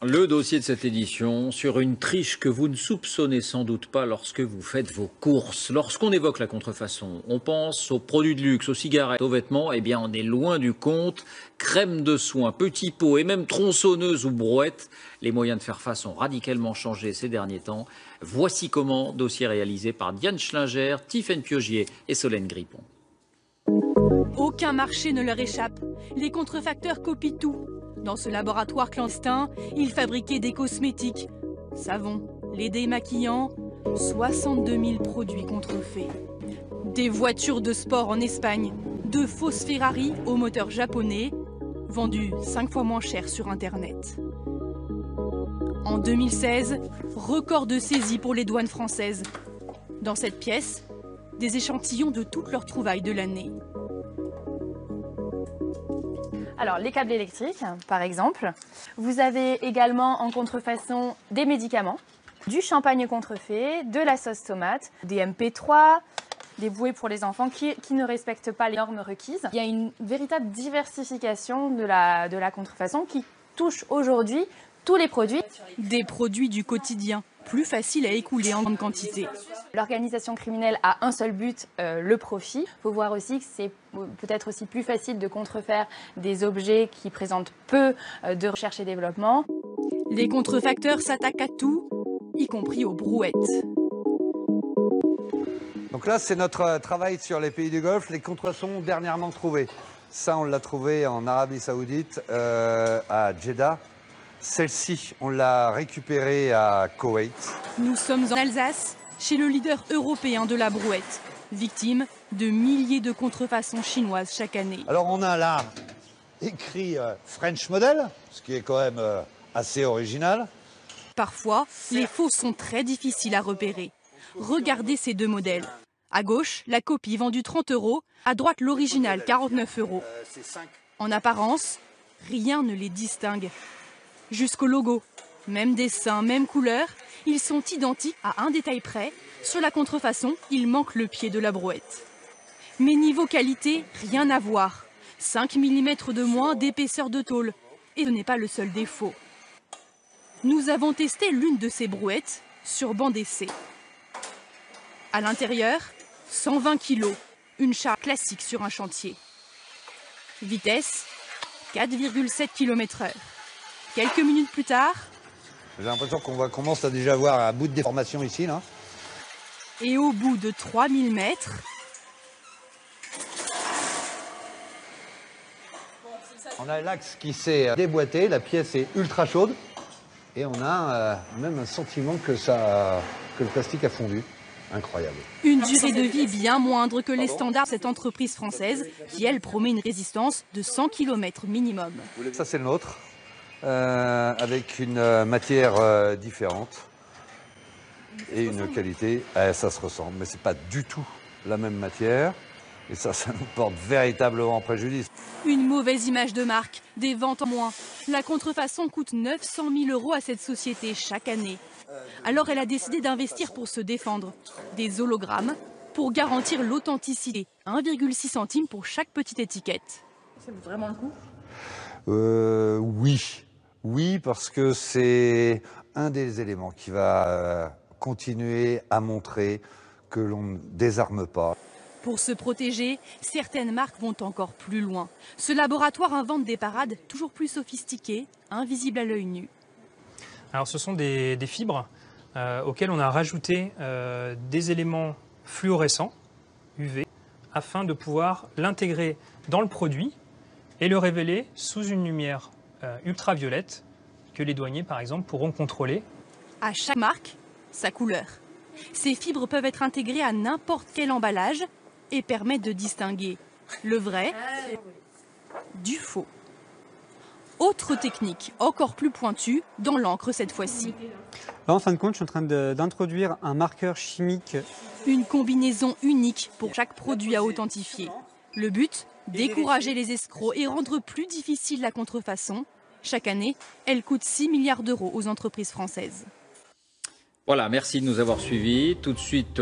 Le dossier de cette édition sur une triche que vous ne soupçonnez sans doute pas lorsque vous faites vos courses. Lorsqu'on évoque la contrefaçon, on pense aux produits de luxe, aux cigarettes, aux vêtements. Eh bien, on est loin du compte. Crème de soin, petits pots et même tronçonneuses ou brouettes. Les moyens de faire face ont radicalement changé ces derniers temps. Voici comment, dossier réalisé par Diane Schlinger, Tiffaine Piogier et Solène Grippon. Aucun marché ne leur échappe. Les contrefacteurs copient tout. Dans ce laboratoire clandestin, ils fabriquaient des cosmétiques, savons, lait démaquillant, 62 000 produits contrefaits. Des voitures de sport en Espagne, de fausses Ferrari au moteur japonais, vendues 5 fois moins cher sur Internet. En 2016, record de saisie pour les douanes françaises. Dans cette pièce, des échantillons de toutes leurs trouvailles de l'année. Alors, les câbles électriques, par exemple. Vous avez également en contrefaçon des médicaments, du champagne contrefait, de la sauce tomate, des MP3, des bouées pour les enfants qui ne respectent pas les normes requises. Il y a une véritable diversification de la contrefaçon qui touche aujourd'hui tous les produits. Des produits du quotidien, plus faciles à écouler en grande quantité. L'organisation criminelle a un seul but, le profit. Il faut voir aussi que c'est peut-être aussi plus facile de contrefaire des objets qui présentent peu de recherche et développement. Les contrefacteurs s'attaquent à tout, y compris aux brouettes. Donc là, c'est notre travail sur les pays du Golfe, les contrefaçons dernièrement trouvées. Ça, on l'a trouvé en Arabie Saoudite, à Jeddah. Celle-ci, on l'a récupérée à Koweït. Nous sommes en Alsace, chez le leader européen de la brouette, victime de milliers de contrefaçons chinoises chaque année. Alors on a là écrit French Model, ce qui est quand même assez original. Parfois, les faux sont très difficiles à repérer. Regardez ces deux modèles. À gauche, la copie vendue 30 €, à droite l'original 49 €. En apparence, rien ne les distingue. Jusqu'au logo, même dessin, même couleur, ils sont identiques à un détail près. Sur la contrefaçon, il manque le pied de la brouette. Mais niveau qualité, rien à voir. 5 mm de moins d'épaisseur de tôle. Et ce n'est pas le seul défaut. Nous avons testé l'une de ces brouettes sur banc d'essai. À l'intérieur, 120 kg, une charge classique sur un chantier. Vitesse, 4,7 km/h. Quelques minutes plus tard... J'ai l'impression qu'on commence à déjà voir un bout de déformation ici, là. Et au bout de 3000 mètres... On a l'axe qui s'est déboîté, la pièce est ultra chaude. Et on a même un sentiment que le plastique a fondu. Incroyable. Une durée de vie bien moindre que les standards de cette entreprise française, qui elle promet une résistance de 100 km minimum. Ça c'est le nôtre. Avec une matière différente et une qualité, ça se ressemble, mais c'est pas du tout la même matière et ça nous porte véritablement préjudice. Une mauvaise image de marque, des ventes en moins. La contrefaçon coûte 900 000 € à cette société chaque année. Alors elle a décidé d'investir pour se défendre. Des hologrammes pour garantir l'authenticité, 1,6 centime pour chaque petite étiquette. Ça vaut vraiment le coup ? Oui, parce que c'est un des éléments qui va continuer à montrer que l'on ne désarme pas. Pour se protéger, certaines marques vont encore plus loin. Ce laboratoire invente des parades toujours plus sophistiquées, invisibles à l'œil nu. Alors ce sont des fibres auxquelles on a rajouté des éléments fluorescents, UV, afin de pouvoir l'intégrer dans le produit et le révéler sous une lumière ultraviolette que les douaniers, par exemple, pourront contrôler. À chaque marque, sa couleur. Ces fibres peuvent être intégrées à n'importe quel emballage et permettent de distinguer le vrai du faux. Autre technique, encore plus pointue, dans l'encre cette fois-ci. Là, en fin de compte, je suis en train d'introduire un marqueur chimique. Une combinaison unique pour chaque produit à authentifier. Le but, décourager les escrocs et rendre plus difficile la contrefaçon. Chaque année, elle coûte 6 milliards € aux entreprises françaises. Voilà, merci de nous avoir suivis. Tout de suite...